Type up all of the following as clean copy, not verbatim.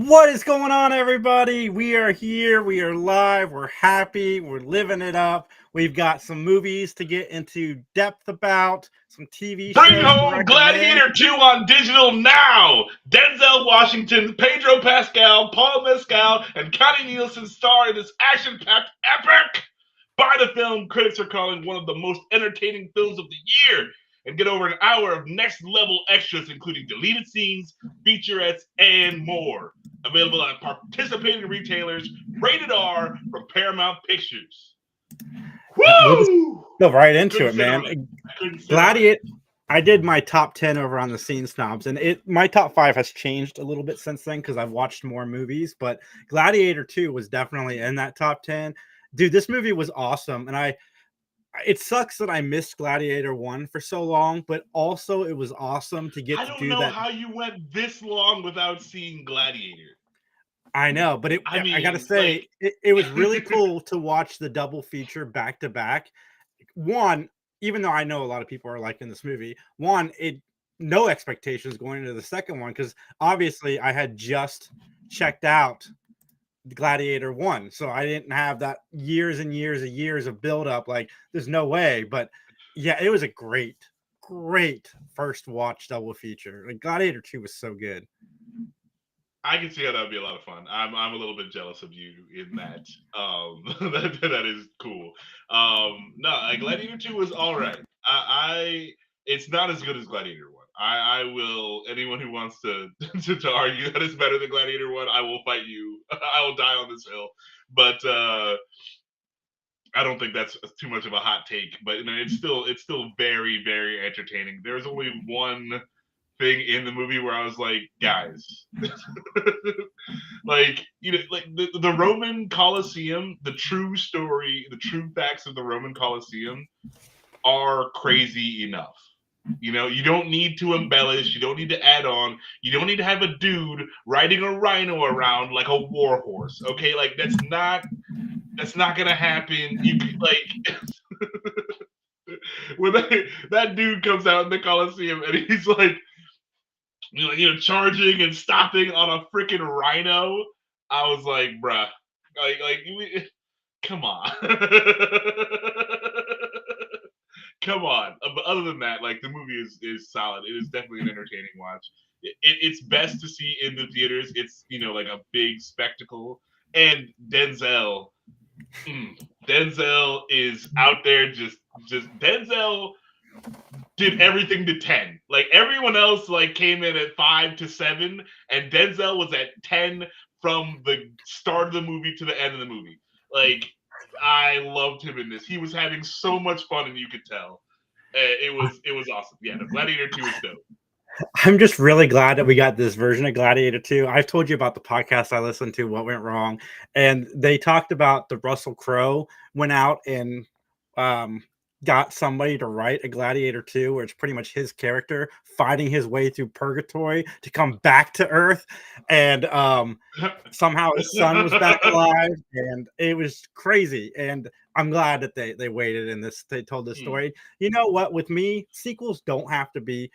What is going on, everybody? We are here. We are live. We're happy. We're living it up. We've got some movies to get into depth about, some TV Bring shows to home recommend. Gladiator 2 on digital now! Denzel Washington, Pedro Pascal, Paul Mescal, and Connie Nielsen star in this action-packed epic! Buy the film critics are calling one of the most entertaining films of the year, and get over an hour of next-level extras, including deleted scenes, featurettes, and more. Available at participating retailers, rated R from Paramount Pictures. We'll just Woo! go right into Couldn't it, sit man. on it. I couldn't sit on it. Gladiator. I did my top 10 over on the Scene Snobs, and my top 5 has changed a little bit since then because I've watched more movies, but Gladiator 2 was definitely in that top 10. Dude, this movie was awesome, and it sucks that I missed Gladiator 1 for so long, but also it was awesome to get I to don't do know that. how you went this long without seeing Gladiator. I know, but I I gotta mean, like, say, it was really cool to watch the double feature back to back. One, even though I know a lot of people are liking this movie, no expectations going into the second one because obviously I had just checked out Gladiator 1, so I didn't have that years and years of build up. Like, there's no way, but yeah, it was a great first watch double feature. Like, Gladiator 2 was so good. I can see how that would be a lot of fun. I'm a little bit jealous of you in that. That is cool. No, like Gladiator 2 was all right. I it's not as good as Gladiator 1. I will anyone who wants to, to argue that it's better than Gladiator 1, I will fight you. I will die on this hill. But I don't think that's too much of a hot take, but it's still very very entertaining. There's only one thing in the movie where I was like, guys, like like the Roman Colosseum, the true story, the true facts of the Roman Colosseum are crazy enough. You don't need to embellish. You don't need to add on. You don't need to have a dude riding a rhino around like a war horse. Okay, like that's not gonna happen. You like when that dude comes out in the Coliseum and he's like, charging and stopping on a freaking rhino. I was like, bruh, come on, come on. But other than that, like the movie is solid. It is definitely an entertaining watch. It's best to see in the theaters. It's like a big spectacle, and Denzel is out there just Denzel did everything to 10. Like everyone else like came in at 5 to 7 and Denzel was at 10 from the start of the movie to the end of the movie. Like I loved him in this. He was having so much fun and you could tell. It was awesome. Yeah, the Gladiator 2 is dope. I'm just really glad that we got this version of Gladiator 2. I've told you about the podcast I listened to, What Went Wrong, and they talked about the Russell Crowe went out and um, got somebody to write a Gladiator 2, where it's pretty much his character fighting his way through purgatory to come back to Earth, and somehow his son was back alive, and it was crazy. And I'm glad that they waited in this. They told this story. You know what? With me, sequels don't have to be.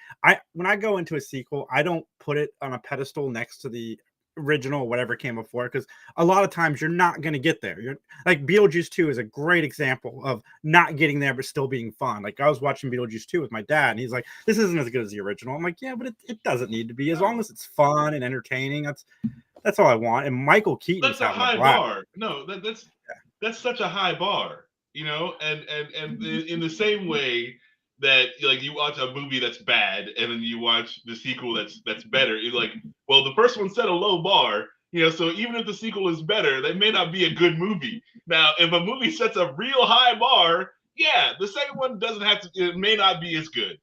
When I go into a sequel, I don't put it on a pedestal next to the original, whatever came before, because a lot of times you're not going to get there. You're like Beetlejuice 2 is a great example of not getting there but still being fun. Like I was watching Beetlejuice 2 with my dad, and he's like, "This isn't as good as the original." I'm like, "Yeah, but it doesn't need to be. As long as it's fun and entertaining, that's all I want." And Michael Keaton's That's a having a high blast. bar. No, that's such a high bar, and in the same way that like you watch a movie that's bad and then you watch the sequel that's better, you're like, well, the first one set a low bar, so even if the sequel is better, that may not be a good movie. Now, if a movie sets a real high bar, yeah, the second one doesn't have to, it may not be as good,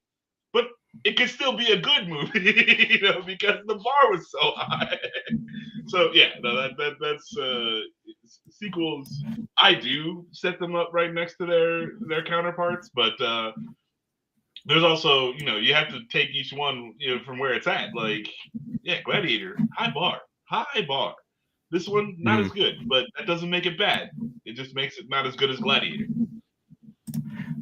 but it could still be a good movie, because the bar was so high. So yeah, no, that's sequels. I do set them up right next to their counterparts, but there's also you have to take each one from where it's at. Like yeah, Gladiator, high bar. This one not as good, but that doesn't make it bad. It just makes it not as good as Gladiator.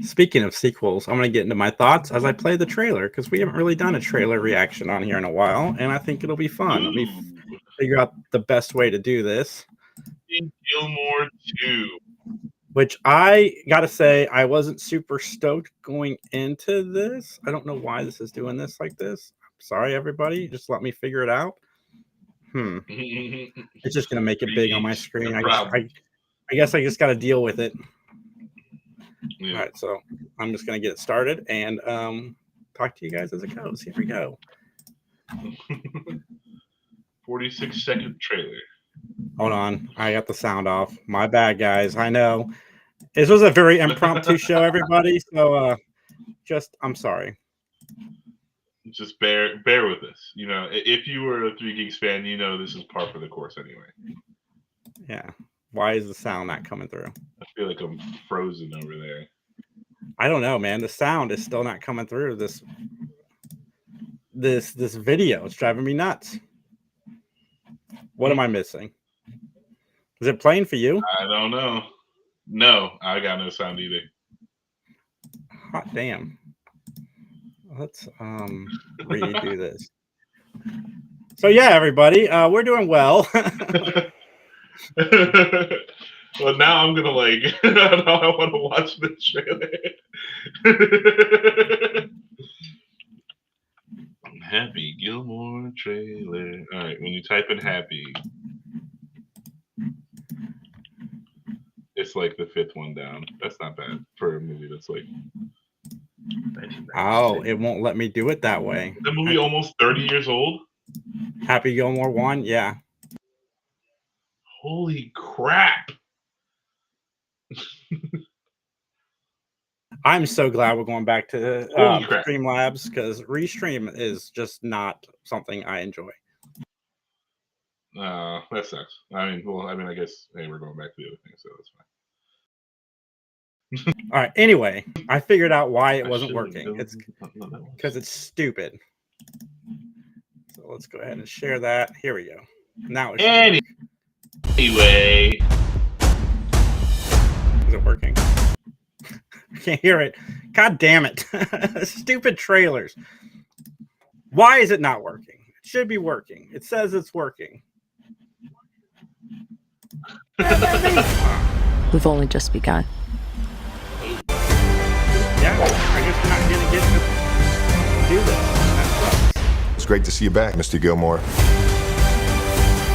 Speaking of sequels, I'm going to get into my thoughts as I play the trailer because we haven't really done a trailer reaction on here in a while, and I think it'll be fun. figure out the best way to do this. Gilmore 2. Which I gotta say, I wasn't super stoked going into this. I don't know why this is doing this like this. Sorry, everybody. Just let me figure it out. It's just gonna make it big on my screen. I guess I just gotta deal with it. Yeah. All right, so I'm just gonna get it started and talk to you guys as it goes. Here we go. 46-second trailer. Hold on, I got the sound off. My bad, guys. I know this was a very impromptu show, everybody. So I'm sorry. Just bear with us. You know, if you were a Three Geeks fan, you know this is par for the course anyway. Yeah. Why is the sound not coming through? I feel like I'm frozen over there. I don't know, man. The sound is still not coming through this video. It's driving me nuts. What am I missing? Is it playing for you? I don't know. No, I got no sound either. Hot damn. Let's redo this. So yeah, everybody, we're doing well. Well, now I'm gonna now I want to watch the trailer. Happy Gilmore trailer. All right, when you type in happy, it's like the 5th one down. That's not bad for a movie that's like. Oh, it won't let me do it that way. The movie almost 30 years old. Happy Gilmore 1, yeah. Holy crap! I'm so glad we're going back to Streamlabs because Restream is just not something I enjoy. That sucks. I guess we're going back to the other thing, so that's fine. All right. Anyway, I figured out why it wasn't working. It's because it's stupid. So let's go ahead and share that. Here we go. Now it's anyway. Is it working? I can't hear it. God damn it. Stupid trailers. Why is it not working? It should be working. It says it's working. We've only just begun. Yeah, I guess we're not going to get to do this. It's great to see you back, Mr. Gilmore.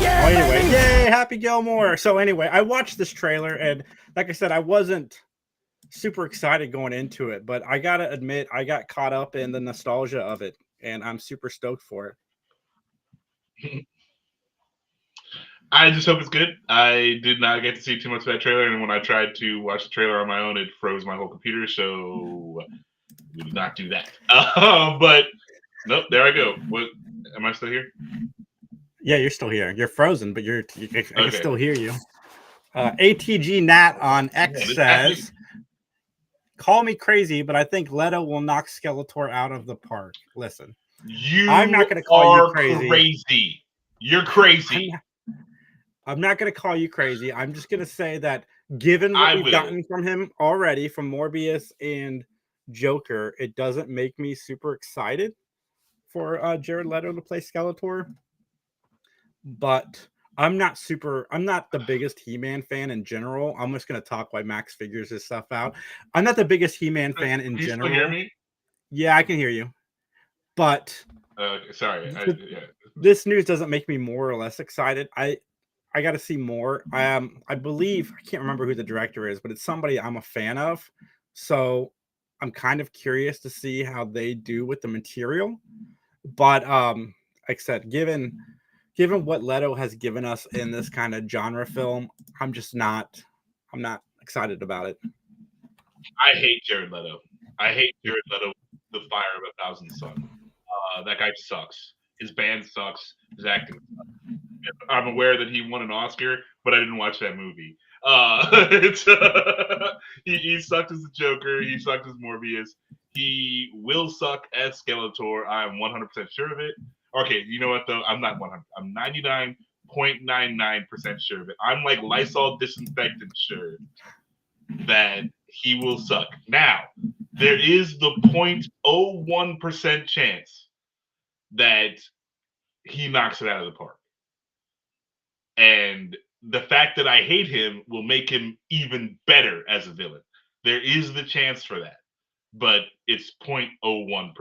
Yeah, anyway, yay, Happy Gilmore. So anyway, I watched this trailer, and like I said, I wasn't super excited going into it, but I got to admit, I got caught up in the nostalgia of it, and I'm super stoked for it. I just hope it's good. I did not get to see too much of that trailer, and when I tried to watch the trailer on my own, it froze my whole computer, so we did not do that. But nope, there I go. What? Am I still here? Yeah, you're still here. You're frozen, but I can still hear you. ATG Nat on X says, "Call me crazy, but I think Leto will knock Skeletor out of the park." Listen, I'm not going to call you crazy. You're crazy. I'm not going to call you crazy. I'm just going to say that given what we've gotten from him already, from Morbius and Joker, it doesn't make me super excited for Jared Leto to play Skeletor. But I'm not the biggest He-Man fan in general. I'm just going to talk while Max figures his stuff out. I'm not the biggest He-Man fan in general. Can you still hear me? Yeah, I can hear you. But sorry. This news doesn't make me more or less excited. I got to see more. I believe, I can't remember who the director is, but it's somebody I'm a fan of. So I'm kind of curious to see how they do with the material. But like I said, given what Leto has given us in this kind of genre film, I'm not excited about it. I hate Jared Leto. I hate Jared Leto, the fire of 1,000 suns. That guy sucks. His band sucks. His acting sucks. I'm aware that he won an Oscar, but I didn't watch that movie. He sucked as the Joker. He sucked as Morbius. He will suck as Skeletor. I'm 100% sure of it. Okay, you know what though? I'm not 100. I'm 99.99% sure of it. I'm like Lysol disinfectant sure that he will suck. Now, there is the 0.01% chance that he knocks it out of the park. and the fact that I hate him will make him even better as a villain. There is the chance for that, but it's 0.01%.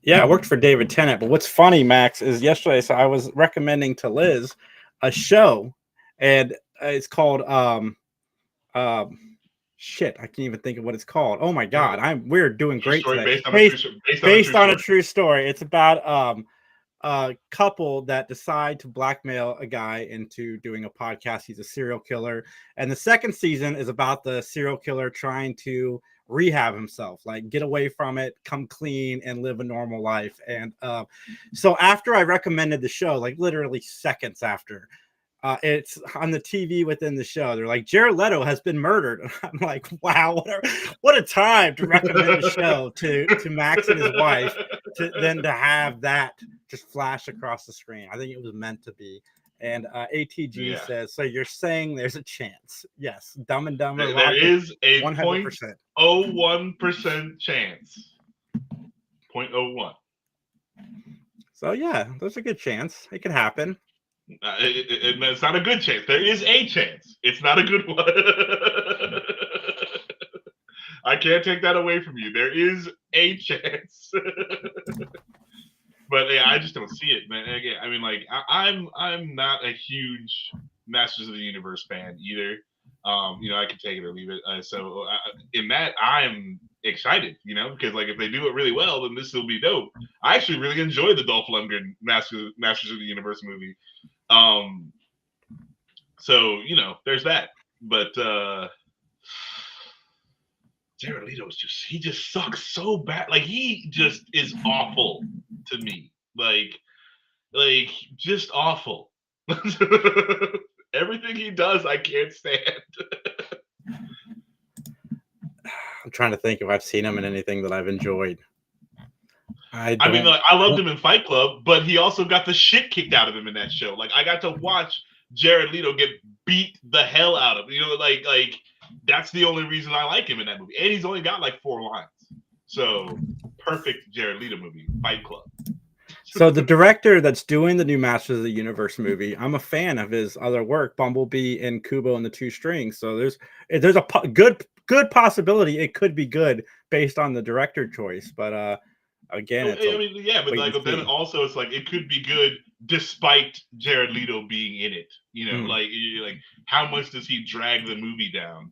Yeah, I worked for David Tennant, but what's funny, Max, is yesterday, so I was recommending to Liz a show, and it's called um shit, I can't even think of what it's called. Oh my god, we're doing True great story today. based on a True story. It's about a couple that decide to blackmail a guy into doing a podcast. He's a serial killer, and the second season is about the serial killer trying to rehab himself, like get away from it, come clean, and live a normal life. And so after I recommended the show, like literally seconds after, it's on the TV within the show. They're like, Jared Leto has been murdered. And I'm like, wow, what a time to recommend the show to Max and his wife, to have that just flash across the screen. I think it was meant to be. And ATG says, so you're saying there's a chance? Yes, Dumb and Dumber. There is a 100%. 0.01% chance. 0.01. So yeah, there's a good chance it could happen. It's not a good chance. There is a chance. It's not a good one. I can't take that away from you. There is a chance. But yeah, I just don't see it, man. Again, I mean, like, I'm not a huge Masters of the Universe fan either. I can take it or leave it. So in that, I'm excited, because like if they do it really well, then this will be dope. I actually really enjoy the Dolph Lundgren Masters of the Universe movie. So there's that. But Jared Leto he just sucks so bad. Like he just is awful to me. Like just awful. Everything he does, I can't stand. I'm trying to think if I've seen him in anything that I've enjoyed. I mean, like, I loved him in Fight Club, but he also got the shit kicked out of him in that show. Like, I got to watch Jared Leto get beat the hell out of. Like that's the only reason I like him in that movie. And he's only got like 4 lines. So, perfect Jared Leto movie, Fight Club. So the director that's doing the new Masters of the Universe movie, I'm a fan of his other work, Bumblebee and Kubo and the Two Strings. So there's a good possibility it could be good based on the director choice. But again, but like then also it's like it could be good despite Jared Leto being in it. Like how much does he drag the movie down?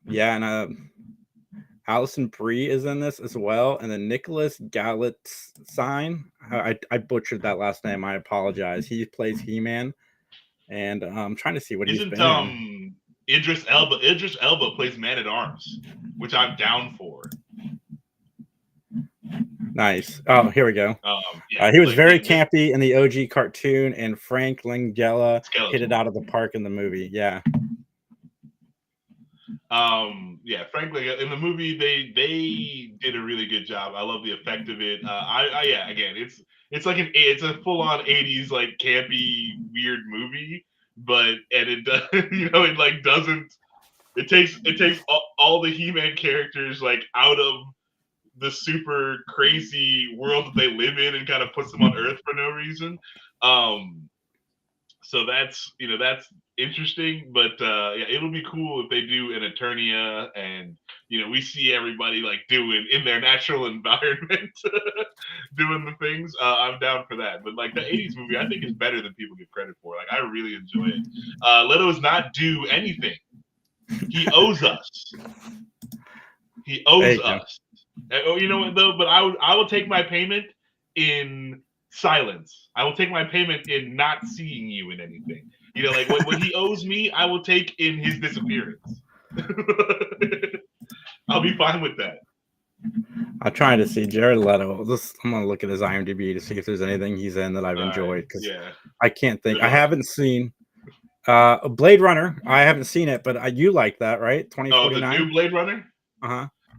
Yeah, and Alison Brie is in this as well, and then Nicholas Galitzine. I butchered that last name. I apologize. He plays He-Man, and I'm trying to see what he's been in. Idris Elba plays Man-at-Arms, which I'm down for. Nice. Oh, here we go. He was very campy in the OG cartoon, and Frank Langella hit it out of the park in the movie. Yeah. Frankly, in the movie they did a really good job. I love the effect of it. Again, it's like it's a full on 80s like campy weird movie, but it does it like doesn't it takes all the He-Man characters like out of the super crazy world that they live in and kind of puts them on Earth for no reason. So that's interesting, but it'll be cool if they do an Eternia and we see everybody like doing in their natural environment doing the things. I'm down for that. But like the 80s movie, I think is better than people give credit for. Like I really enjoy it. Leto does not do anything. He owes us. He owes us. You know what though? But I will take my payment in silence. I will take my payment in not seeing you in anything. Like what he owes me, I will take in his disappearance. I'll be fine with that. I'm trying to see Jared Leto. I'm gonna look at his IMDb to see if there's anything he's in that I've enjoyed. Because I can't think. I haven't seen Blade Runner. I haven't seen it, but you like that, right? 2049. Oh, the new Blade Runner.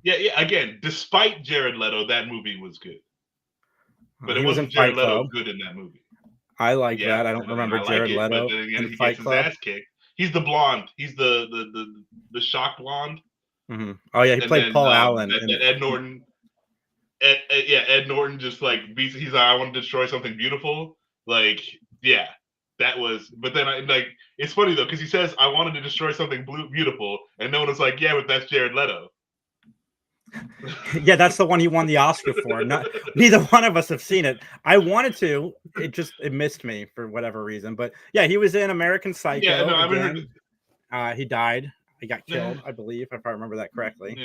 Yeah. Again, despite Jared Leto, that movie was good. But it wasn't Jared Leto good in that movie. I like that. I don't remember Jared Leto but then again, in he Fight gets Club. His ass kicked. He's the blonde. He's the shock blonde. Mm-hmm. Oh yeah, he played Paul Allen and Ed Norton. Ed Norton just like beats. He's like, I want to destroy something beautiful. Like, yeah, that was. But then it's funny though because he says I wanted to destroy something beautiful, and no one was like, yeah, but that's Jared Leto. Yeah, that's the one he won the Oscar for. Neither one of us have seen it. I wanted to. It missed me for whatever reason. But yeah, he was in American Psycho. Yeah, no, I haven't heard. He died. He got killed, I believe, if I remember that correctly.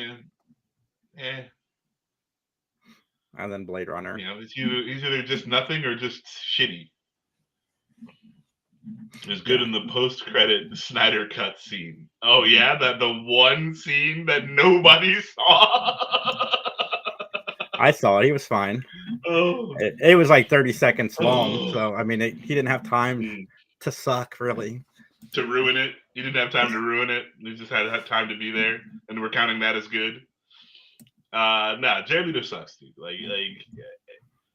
Yeah. And then Blade Runner. You know, he's either just nothing or just shitty. It was good in the post-credit Snyder cut scene. Oh yeah, the one scene that nobody saw. I saw it. He was fine. Oh. It was like 30 seconds long, so I mean, he didn't have time to suck really. To ruin it, he didn't have time to ruin it. He just had time to be there, and we're counting that as good. Nah, Jared Leto sucks, dude. Like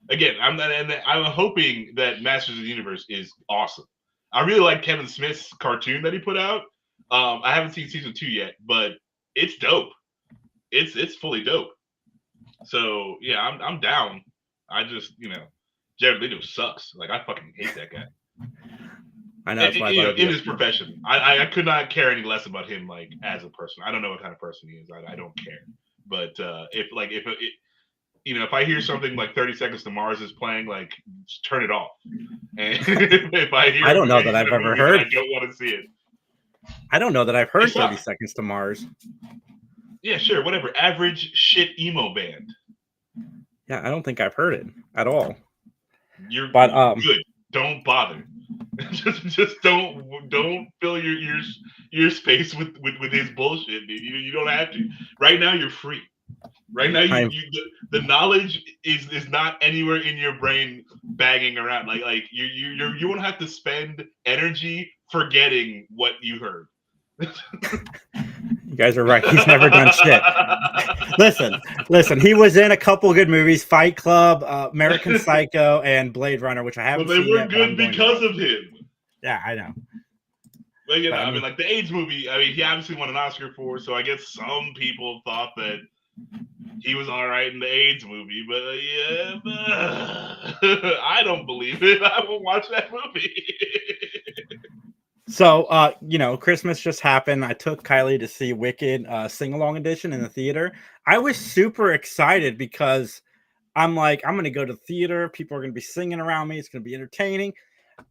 again, I'm hoping that Masters of the Universe is awesome. I really like Kevin Smith's cartoon that he put out. I haven't seen season 2 yet, but it's dope. It's fully dope. So yeah, I'm down. I just Jared Leto sucks. Like I fucking hate that guy. I know. In his profession, I could not care any less about him like as a person. I don't know what kind of person he is. I don't care. But if I hear something like 30 Seconds to Mars is playing, like just turn it off. And if I hear, I don't know that I've ever heard. I don't want to see it. I don't know that I've heard 30 Seconds to Mars. Yeah, sure, whatever. Average shit emo band. Yeah, I don't think I've heard it at all. You're good. Don't bother. just don't fill your space with his bullshit, dude. You don't have to. Right now, you're free. Right now, the knowledge is not anywhere in your brain banging around. Like you won't have to spend energy forgetting what you heard. You guys are right. He's never done shit. Listen. He was in a couple good movies: Fight Club, American Psycho, and Blade Runner, which I haven't seen yet. But they were good because of him. Yeah, I know. But I mean, like the AIDS movie. I mean, he obviously won an Oscar for, so I guess some people thought that he was all right in the AIDS movie. But I don't believe it. I won't watch that movie. So, Christmas just happened. I took Kylie to see Wicked Singalong edition in the theater. I was super excited because I'm like, I'm going to go to the theater. People are going to be singing around me. It's going to be entertaining.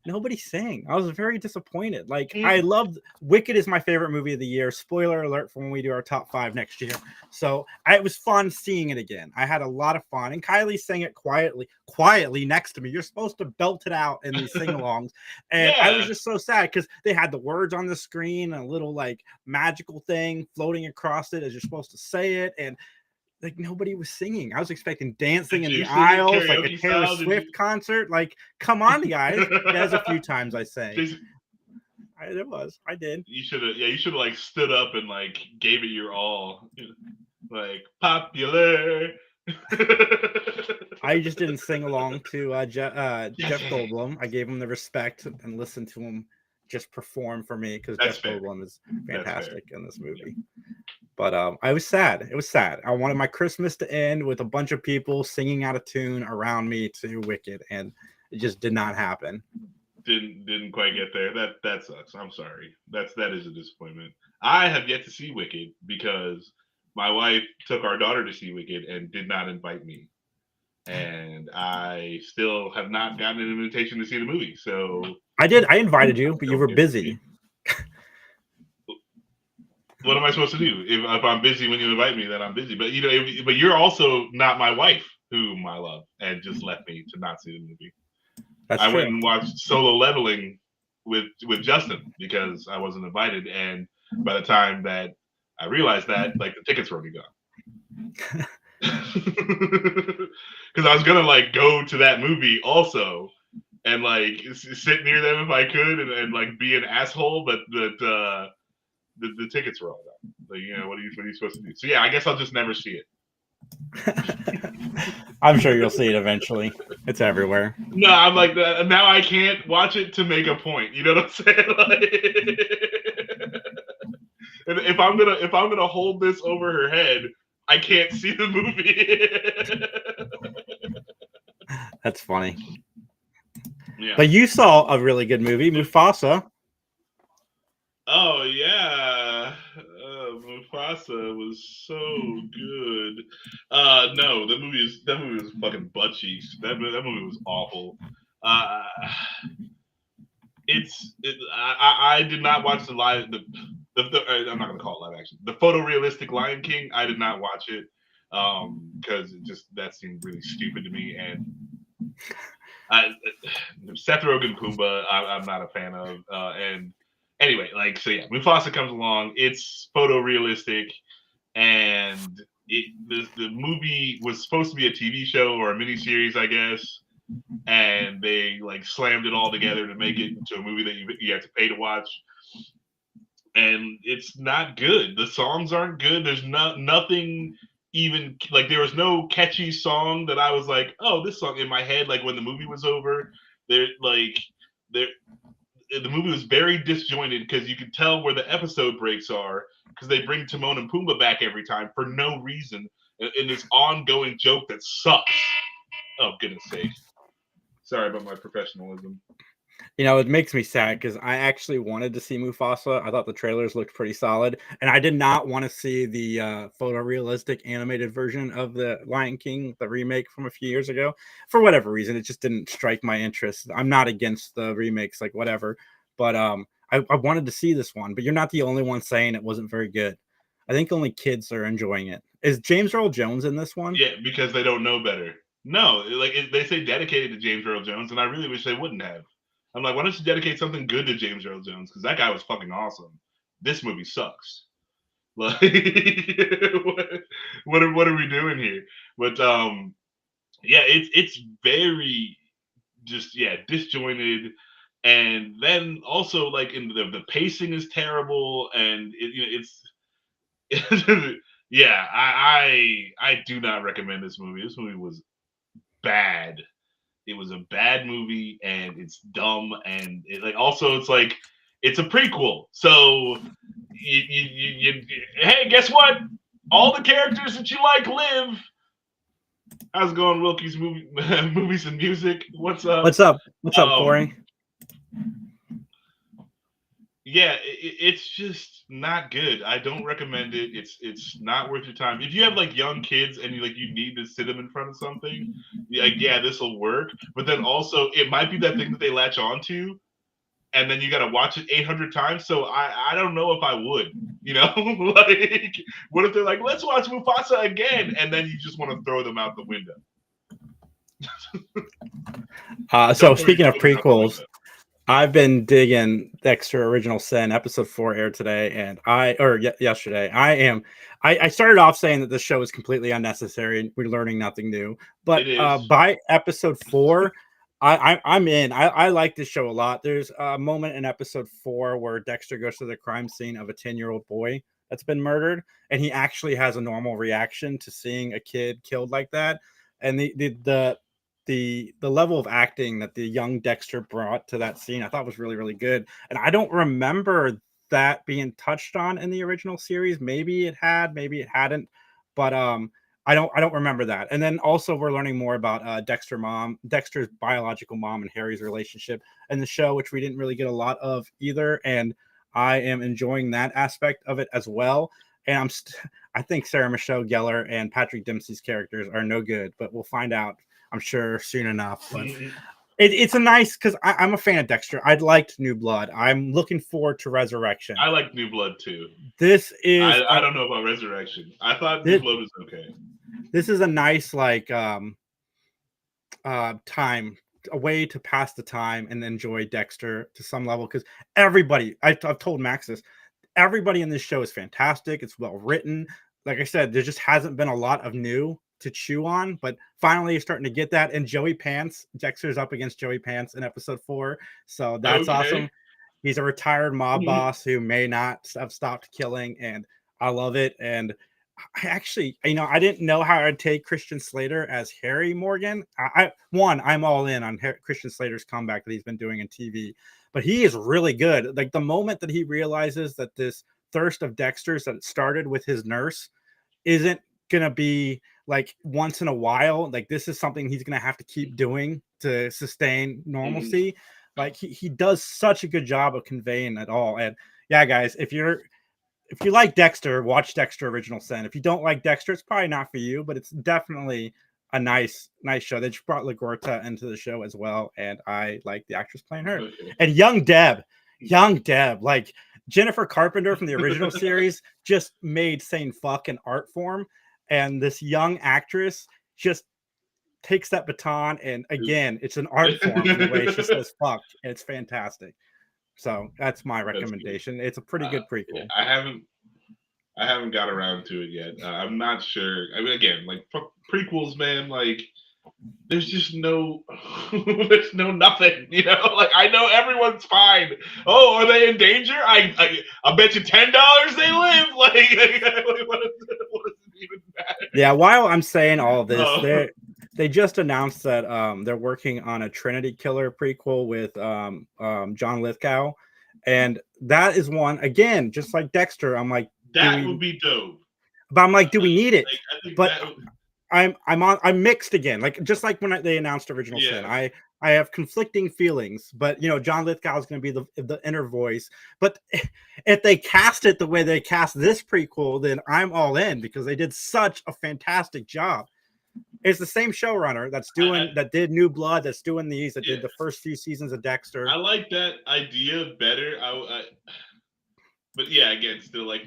Nobody sang. I was very disappointed. Like, I loved Wicked is my favorite movie of the year. Spoiler alert for when we do our top 5 next year. So it was fun seeing it again. I had a lot of fun. And Kylie sang it quietly next to me. You're supposed to belt it out in these sing-alongs. And I was just so sad because they had the words on the screen and a little like magical thing floating across it as you're supposed to say it. And like nobody was singing. I was expecting dancing in the aisles, like a Taylor Swift concert. Like, come on, guys. There's a few times I sang. I did. You should have like stood up and like gave it your all. Like popular. I just didn't sing along to Jeff Goldblum. I gave him the respect and listened to him just perform for me because Jeff Goldblum is fantastic in this movie. But I was sad. It was sad. I wanted my Christmas to end with a bunch of people singing out of tune around me to Wicked, and it just did not happen. Didn't quite get there. That sucks. I'm sorry. That is a disappointment. I have yet to see Wicked because my wife took our daughter to see Wicked and did not invite me. And I still have not gotten an invitation to see the movie. So I did. I invited you, but you were busy. What am I supposed to do? If I'm busy when you invite me, then I'm busy. But but you're also not my wife, whom I love, and just left me to not see the movie. That's I true. went and watched Solo Leveling with Justin because I wasn't invited, and by the time that I realized that, like the tickets were already gone. Because I was gonna like go to that movie also, and like sit near them if I could, and like be an asshole, but the tickets were all done. Like, what are you supposed to do? So yeah, I guess I'll just never see it. I'm sure you'll see it eventually. It's everywhere. No, I'm like now I can't watch it to make a point. You know what I'm saying? Like, and if I'm gonna hold this over her head, I can't see the movie. That's funny. Yeah. But you saw a really good movie, Mufasa. Oh yeah, Mufasa was so good. No, that movie was fucking butt cheeks. That movie was awful. Uh, I did not watch I'm not gonna call it live action. The photorealistic Lion King. I did not watch it because that seemed really stupid to me. And I, Seth Rogen Pumbaa, I'm not a fan of. And anyway, so yeah, Mufasa comes along. It's photorealistic, and the movie was supposed to be a TV show or a miniseries, I guess. And they slammed it all together to make it into a movie that you have to pay to watch. And it's not good. The songs aren't good. There's nothing even there was no catchy song that I was like, oh, this song in my head. When the movie was over, there the movie was very disjointed because you could tell where the episode breaks are because they bring Timon and Pumbaa back every time for no reason in this ongoing joke that sucks. Oh, goodness sake. Sorry about my professionalism. It makes me sad because I actually wanted to see Mufasa. I thought the trailers looked pretty solid, and I did not want to see the photorealistic animated version of the Lion King, the remake from a few years ago. For whatever reason, it just didn't strike my interest. I'm not against the remakes, whatever, but I wanted to see this one. But you're not the only one saying it wasn't very good. I think only kids are enjoying it. Is James Earl Jones in this one? Yeah, because they don't know better. No, they say dedicated to James Earl Jones, and I really wish they wouldn't have. I'm like, why don't you dedicate something good to James Earl Jones? Because that guy was fucking awesome. This movie sucks. Like, what are we doing here? But yeah, it's very just disjointed, and then also in the pacing is terrible, and it's yeah, I do not recommend this movie. This movie was bad. It was a bad movie, and it's dumb, and also it's a prequel. So hey, guess what? All the characters that you live. How's it going, Wilkie's movies and music? What's up? What's up? What's up, Corey? Yeah, it's just not good. I don't recommend it. It's not worth your time. If you have young kids and you need to sit them in front of something, yeah, this will work. But then also it might be that thing that they latch onto, and then you got to watch it 800 times. So I don't know if I would. What if they're like, let's watch Mufasa again, and then you just want to throw them out the window? So speaking of prequels. I've been digging Dexter Original Sin. Episode 4 aired today, and yesterday. I started off saying that this show is completely unnecessary and we're learning nothing new. But by episode 4, I'm in. I like this show a lot. There's a moment in episode 4 where Dexter goes to the crime scene of a 10-year-old boy that's been murdered, and he actually has a normal reaction to seeing a kid killed like that. And the level of acting that the young Dexter brought to that scene, I thought was really, really good. And I don't remember that being touched on in the original series. Maybe it had, maybe it hadn't, but I don't remember that. And then also we're learning more about Dexter's biological mom and Harry's relationship in the show, which we didn't really get a lot of either. And I am enjoying that aspect of it as well. And I think Sarah Michelle Gellar and Patrick Dempsey's characters are no good, but we'll find out, I'm sure, soon enough. But it's a nice, because I'm a fan of Dexter. I liked New Blood. I'm looking forward to Resurrection. I like New Blood too. This is I don't know about Resurrection. I thought New Blood was okay. This is a nice time, a way to pass the time and enjoy Dexter to some level, because everybody, I've told Max this, everybody in this show is fantastic. It's well written. Like I said, there just hasn't been a lot of new to chew on, but finally you're starting to get that. And Joey Pants, Dexter's up against Joey Pants in episode 4, so that's awesome. He's a retired mob boss who may not have stopped killing, and I love it. And I actually, I didn't know how I'd take Christian Slater as Harry Morgan. I'm all in on Christian Slater's comeback that he's been doing in TV, but he is really good. The moment that he realizes that this thirst of Dexter's that it started with his nurse isn't gonna be like once in a while. Like this is something he's gonna have to keep doing to sustain normalcy. Like he does such a good job of conveying it all. And yeah, guys, if you like Dexter, watch Dexter Original Sin. If you don't like Dexter, it's probably not for you, but it's definitely a nice show. They just brought LaGuerta into the show as well, and I like the actress playing her. Okay. And young Deb, like Jennifer Carpenter from the original series, just made saying fuck an art form, and this young actress just takes that baton, and again, it's an art form in the way she says fuck. It's fantastic. So that's my recommendation. It's a pretty good prequel. I haven't got around to it yet. I'm not sure. I mean, again, like prequels, man. Like, there's just there's no nothing. You know, like I know everyone's fine. Oh, are they in danger? I bet you $10 they live. Like, what does it even matter? Yeah. While I'm saying all this, they just announced that they're working on a Trinity Killer prequel with John Lithgow, and that is one again, just like Dexter. I'm like, that would be dope. But I'm like, do we need it? Like, but I'm mixed again. Like just like when they announced Original Sin, I have conflicting feelings. But John Lithgow is going to be the inner voice. But if they cast it the way they cast this prequel, then I'm all in because they did such a fantastic job. It's the same showrunner that's doing that did New Blood, that's doing these, that did the first few seasons of Dexter. I like that idea better. But yeah, again, still like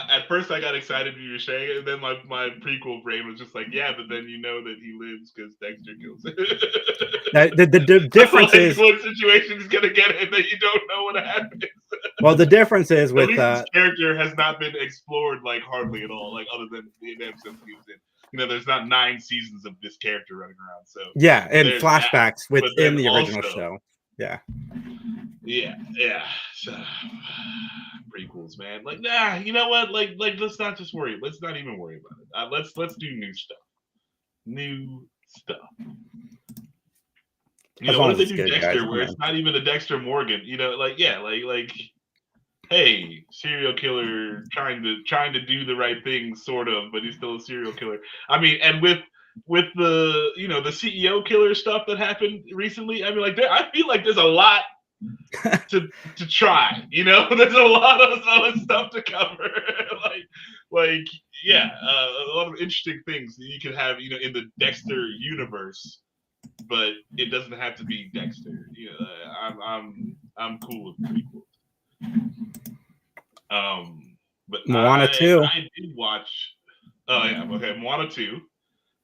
at first I got excited when you were saying it, and then my prequel brain was just like, yeah, but then you know that he lives because Dexter kills him. The difference is what situation is gonna get him that you don't know what happens. Well, the difference is with this character has not been explored like hardly at all, like other than the episodes he was in. There's not 9 seasons of this character running around. So yeah, and flashbacks within the original show. Yeah. So, prequels, man. Like, nah, you know what? Like, let's not just worry. Let's not even worry about it. Let's do new stuff. New stuff. What if they do Dexter, guys, where it's not even a Dexter Morgan? Like, hey, serial killer trying to do the right thing, sort of, but he's still a serial killer. I mean, and with the the CEO killer stuff that happened recently, I mean, like I feel like there's a lot to try. There's a lot of other stuff to cover. A lot of interesting things that you could have, in the Dexter universe, but it doesn't have to be Dexter. I'm cool with prequels. But Moana 2. I did watch. Oh yeah, okay, Moana 2.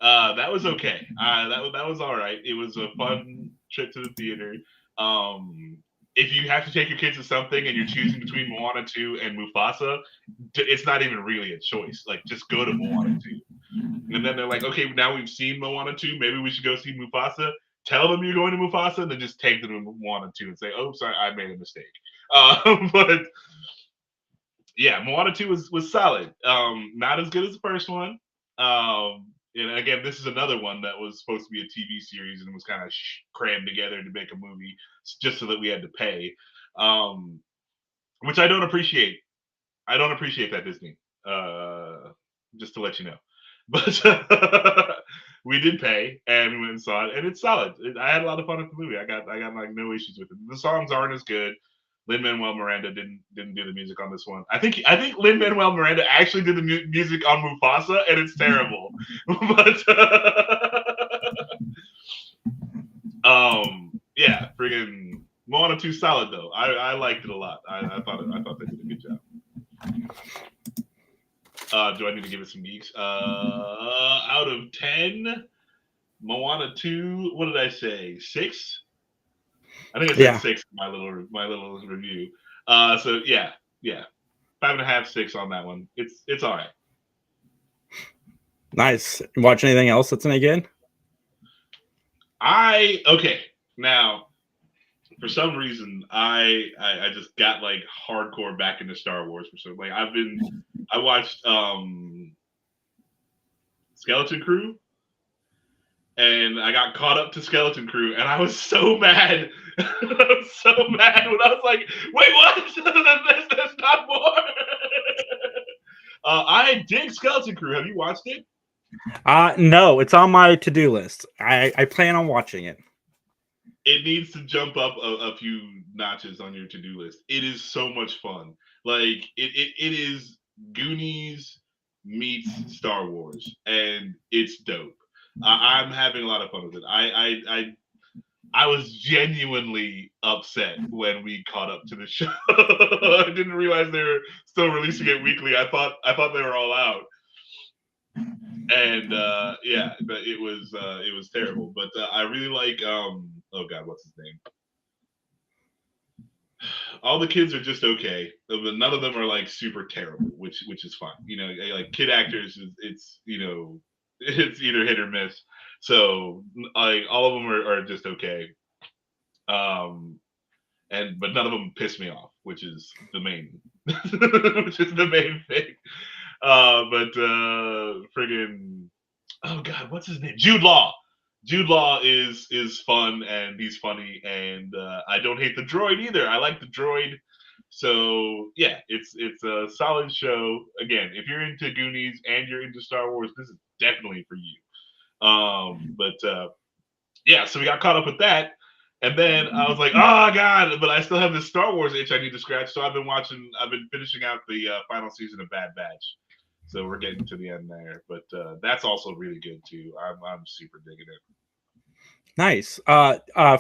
That was okay. That was all right. It was a fun trip to the theater. If you have to take your kids to something and you're choosing between Moana 2 and Mufasa, it's not even really a choice. Like, just go to Moana 2. And then they're like, okay, now we've seen Moana 2, maybe we should go see Mufasa. Tell them you're going to Mufasa, and then just take them to Moana 2 and say, oh, sorry, I made a mistake. But yeah, Moana 2 was solid. Not as good as the first one. And again, this is another one that was supposed to be a TV series and was kind of crammed together to make a movie just so that we had to pay, which I don't appreciate. I don't appreciate that, Disney. Just to let you know, but we did pay and we went and saw it, and it's solid. I had a lot of fun with the movie. I got like no issues with it. The songs aren't as good. Lin-Manuel Miranda didn't do the music on this one. I think Lin-Manuel Miranda actually did the music on Mufasa, and it's terrible. But yeah, friggin' Moana 2 solid though. I liked it a lot. I thought they did a good job. Do I need to give it some geeks? Out of 10, Moana 2. What did I say? 6. I think I said 6 in my little review. So yeah, 5.5, 6 on that one. It's all right. Nice. Watch anything else that's any good? Okay. Now, for some reason, I just got like hardcore back into Star Wars for some. Like I watched Skeleton Crew. And I got caught up to Skeleton Crew, and I was so mad. I was so mad when I was like, wait, what? There's not more. I dig Skeleton Crew. Have you watched it? No, it's on my to-do list. I plan on watching it. It needs to jump up a few notches on your to-do list. It is so much fun. Like it is Goonies meets Star Wars, and it's dope. I'm having a lot of fun with it. I was genuinely upset when we caught up to the show. I didn't realize they were still releasing it weekly. I thought they were all out, and yeah, but it was terrible. But I really like oh god, what's his name? All the kids are just okay, but none of them are like super terrible, which is fine. You know, like kid actors, it's you know, it's either hit or miss. So like all of them are just okay. Um, but none of them piss me off, which is the main, which is the main thing. But friggin' oh god, what's his name? Jude Law. Jude Law is fun and he's funny, and I don't hate the droid either. I like the droid. So yeah, it's a solid show. Again, if you're into Goonies and you're into Star Wars, this is definitely for you. But yeah, so we got caught up with that. And then I was like, oh god, but I still have this Star Wars itch I need to scratch. So I've been finishing out the final season of Bad Batch. So we're getting to the end there, but that's also really good too. I'm super digging it. Nice.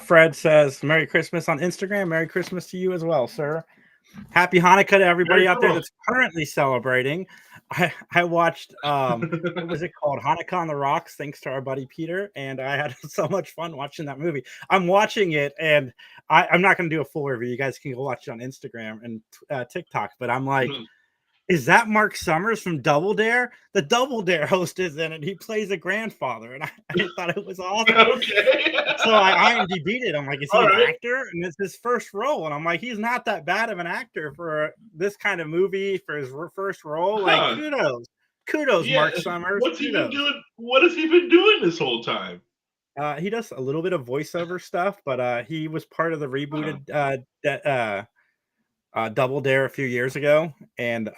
Fred says, Merry Christmas on Instagram. Merry Christmas to you as well, sir. Happy Hanukkah to everybody out there that's currently celebrating. I watched what was it called? Hanukkah on the Rocks, thanks to our buddy Peter, and I had so much fun watching that movie. I'm watching it, and I'm not going to do a full review. You guys can go watch it on Instagram and TikTok, but I'm like, is that Mark Summers from Double Dare? The Double Dare host is in it. He plays a grandfather, and I thought it was awesome. Okay. So I IMDb'd it. I'm like, is he an actor? And it's his first role. And I'm like, he's not that bad of an actor for this kind of movie, for his first role. Like, kudos, yeah. Mark Summers. What's he been doing? What has he been doing this whole time? He does a little bit of voiceover stuff, but he was part of the rebooted Double Dare a few years ago, and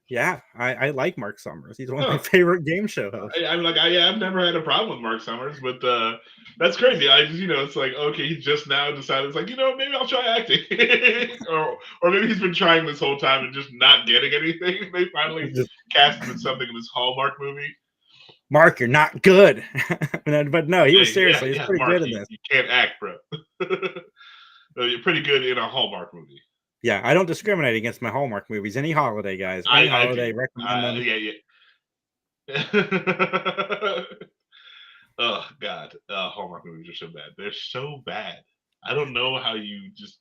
yeah, I like Mark Summers. He's one of my favorite game show hosts. I'm like, I've never had a problem with Mark Summers, but that's crazy. I just, it's like, okay, he just now decided, it's like, maybe I'll try acting, or maybe he's been trying this whole time and just not getting anything. They finally cast him in something in this Hallmark movie. Mark, you're not good, but no, he was seriously, he's pretty Mark, good in this. You can't act, bro. No, you're pretty good in a Hallmark movie. Yeah, I don't discriminate against my Hallmark movies. Any holiday, guys. Any holiday, recommend them. Yeah. Oh God, Hallmark movies are so bad. They're so bad. I don't know how you just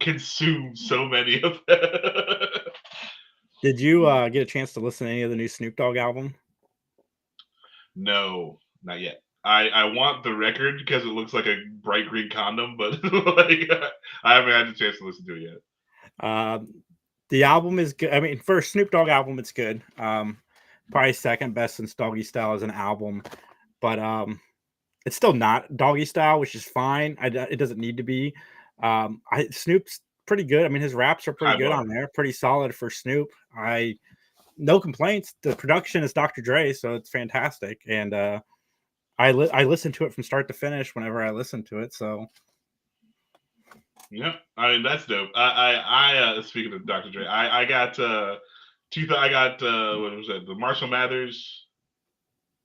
consume so many of them. Did you get a chance to listen to any of the new Snoop Dogg album? No, not yet. I want the record because it looks like a bright green condom, but like I haven't had a chance to listen to it yet. The album is good. I mean, for a Snoop Dogg album, it's good. Probably second best since Doggy Style as an album, but it's still not Doggy Style, which is fine. It doesn't need to be. Snoop's pretty good. I mean, his raps are pretty good on there. Pretty solid for Snoop. No complaints. The production is Dr. Dre, so it's fantastic. And I listen to it from start to finish whenever I listen to it. So. Yeah, I mean that's dope. I speaking of Dr. Dre, I got what was that? The Marshall Mathers. Is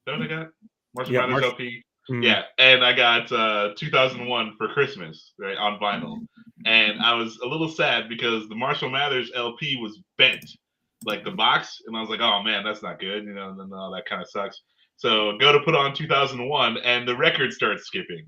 that what I got? Marshall Mathers LP. Mm-hmm. Yeah, and I got 2001 for Christmas, right, on vinyl. And I was a little sad because the Marshall Mathers LP was bent, like the box, and I was like, oh man, that's not good, and then that kind of sucks. So go to put on 2001, and the record starts skipping.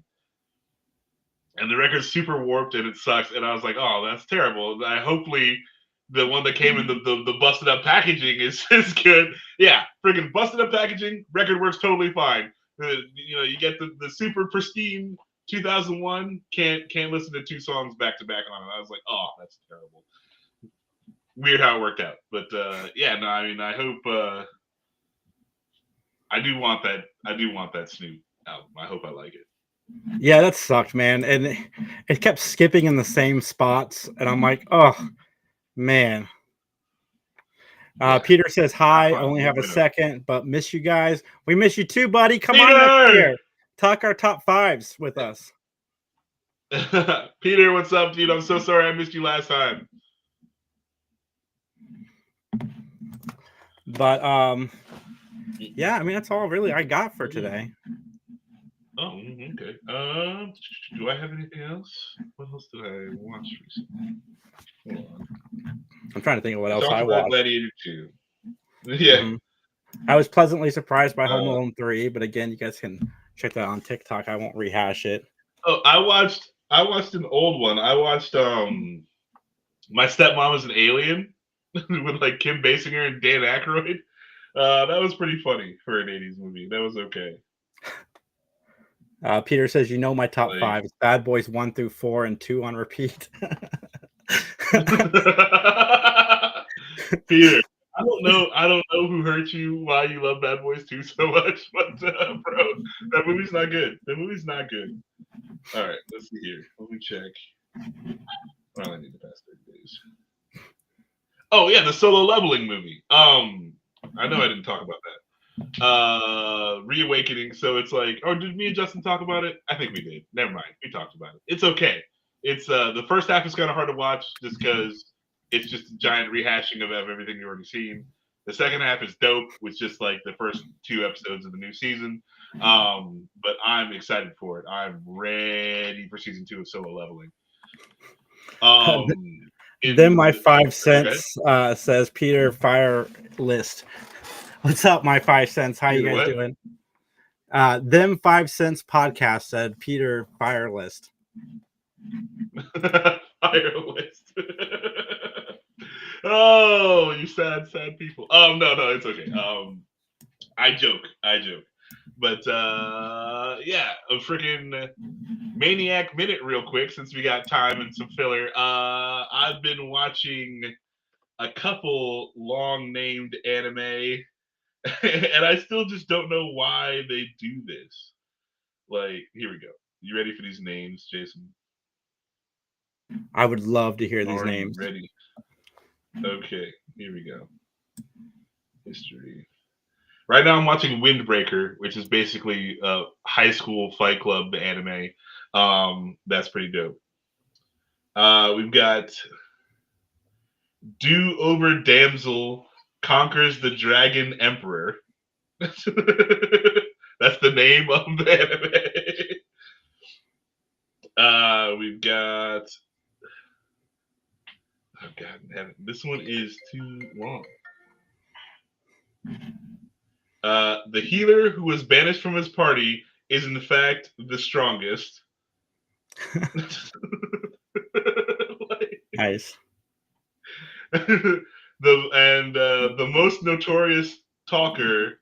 And the record's super warped and it sucks. And I was like, oh, that's terrible. Hopefully the one that came in the busted up packaging is good. Yeah, freaking busted up packaging. Record works totally fine. You get the super pristine 2001. Can't listen to two songs back to back on it. I was like, oh, that's terrible. Weird how it worked out. But yeah, no, I mean, I hope I do want that Snoop album. I hope I like it. Yeah, that sucked, man. And it kept skipping in the same spots. And I'm like, oh, man. Yeah. Peter says hi. Fun. Only have a You know. second, but miss you guys. We miss you too, buddy. Come on Peter! up here. Talk our top fives with us. Peter, what's up, dude? I'm so sorry I missed you last time. But yeah, I mean that's all really I got for today. Oh, okay. Do I have anything else? What else did I watch recently? Hold on. I'm trying to think of what I else talked I about watched. Gladiator 2. Yeah. Mm-hmm. I was pleasantly surprised by Home Alone 3, but again, you guys can check that on TikTok. I won't rehash it. Oh, I watched an old one. I watched My Stepmom is an Alien with like Kim Basinger and Dan Aykroyd. That was pretty funny for an 80s movie. That was okay. Peter says, my top five. It's Bad Boys 1 through 4 and 2 on repeat. Peter, I don't know who hurt you, why you love Bad Boys 2 so much, but bro, that movie's not good. That movie's not good. All right, let's see here. Let me check. Well, I need to pass 30 days. Oh yeah, the Solo Leveling movie. I know I didn't talk about that. Reawakening. So it's like, oh, did me and Justin talk about it? I think we did. Never mind, we talked about it. It's okay. It's the first half is kind of hard to watch just because it's just a giant rehashing of everything you've already seen. The second half is dope, with just like the first 2 episodes of the new season. But I'm excited for it. I'm ready for season 2 of Solo Leveling. Then my 5 cents says Peter Fire List. What's up, my 5 cents? How you guys doing? Them 5 cents podcast said Peter Fire List. Fire List. Oh, you sad people. No, it's okay. I joke. But yeah, a freaking Maniac Minute real quick since we got time and some filler. I've been watching a couple long named anime and I still just don't know why they do this. Like, here we go. You ready for these names, Jason? I would love to hear these Are names. you ready? Okay, here we go. History. Right now I'm watching Windbreaker, which is basically a high school fight club anime. That's pretty dope. We've got Do Over Damsel Conquers the Dragon Emperor. That's the name of the anime. We've got oh god, this one is too long. The healer who was banished from his party is in fact the strongest. Nice. The most notorious talker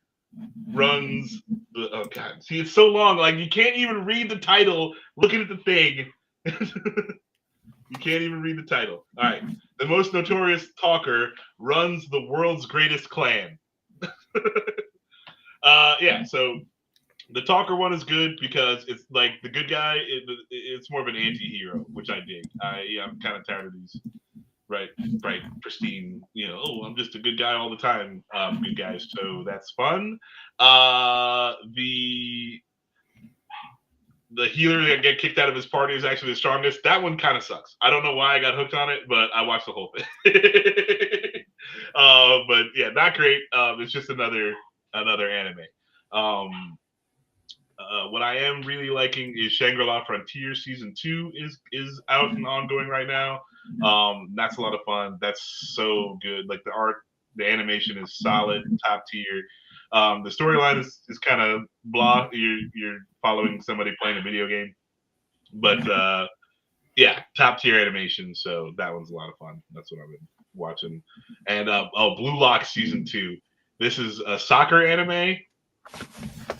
runs oh god, see, it's so long, like you can't even read the title looking at the thing. You can't even read the title. All right, the most notorious talker runs the world's greatest clan. Yeah, so the talker one is good because it's like the good guy. It's more of an anti-hero, which I dig. I'm kind of tired of these right, pristine. I'm just a good guy all the time. Good guys, so that's fun. The healer that get kicked out of his party is actually the strongest. That one kind of sucks. I don't know why I got hooked on it, but I watched the whole thing. But yeah, not great. It's just another anime. What I am really liking is Shangri-La Frontier season 2 is out and ongoing right now. That's a lot of fun. That's so good. Like the art, the animation is solid, top tier. The storyline is kind of blah. You're following somebody playing a video game, but yeah, top tier animation. So that one's a lot of fun. That's what I've been watching. And Blue Lock season 2. This is a soccer anime.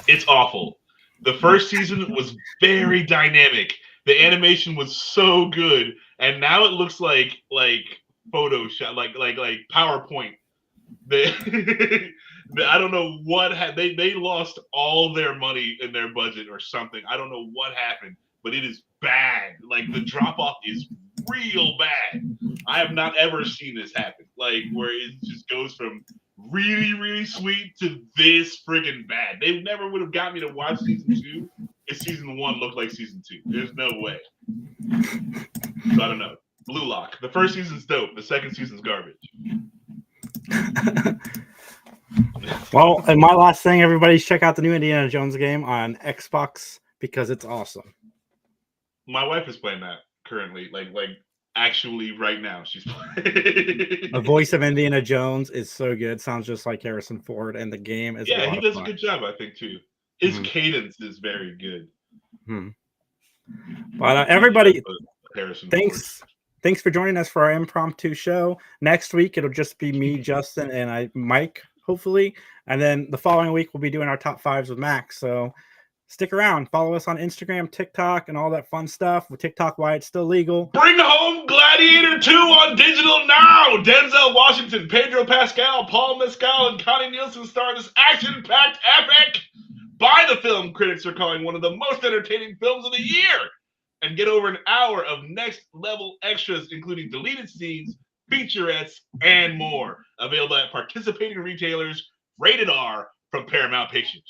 It's awful. The first season was very dynamic. The animation was so good, and now it looks like Photoshop, like PowerPoint. I don't know what they lost all their money in their budget or something. I don't know what happened, but it is bad. Like the drop off is real bad. I have not ever seen this happen. Like where it just goes from really, really sweet to this friggin' bad. They never would have got me to watch season 2 if season 1 looked like season 2. There's no way. So I don't know. Blue Lock. The first season's dope. The second season's garbage. Well, and my last thing, everybody check out the new Indiana Jones game on Xbox because it's awesome. My wife is playing that currently, like actually right now. She's playing. The voice of Indiana Jones is so good. Sounds just like Harrison Ford, and the game is yeah, he does a good job, I think too. His cadence is very good. But everybody, thanks for joining us for our impromptu show. Next week it'll just be me, Justin, and Mike, hopefully, and then the following week we'll be doing our top 5s with Max. So stick around, follow us on Instagram, TikTok, and all that fun stuff. With TikTok, why it's still legal. Bring home Gladiator 2 on digital now. Denzel Washington, Pedro Pascal, Paul Mescal, and Connie Nielsen star this action-packed epic. Buy the film critics are calling one of the most entertaining films of the year. And get over an hour of next-level extras, including deleted scenes, featurettes, and more. Available at participating retailers, rated R, from Paramount Pictures.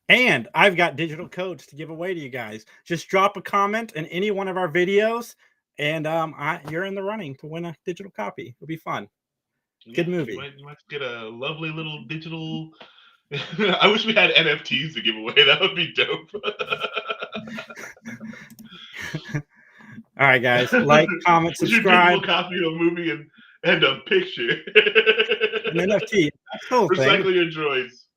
And I've got digital codes to give away to you guys. Just drop a comment in any one of our videos, and you're in the running to win a digital copy. It'll be fun. Good movie. You might get a lovely little digital... I wish we had NFTs to give away. That would be dope. All right, guys. Like, comment, subscribe. Your copy of a movie and a picture. An NFT. Recycle your droids.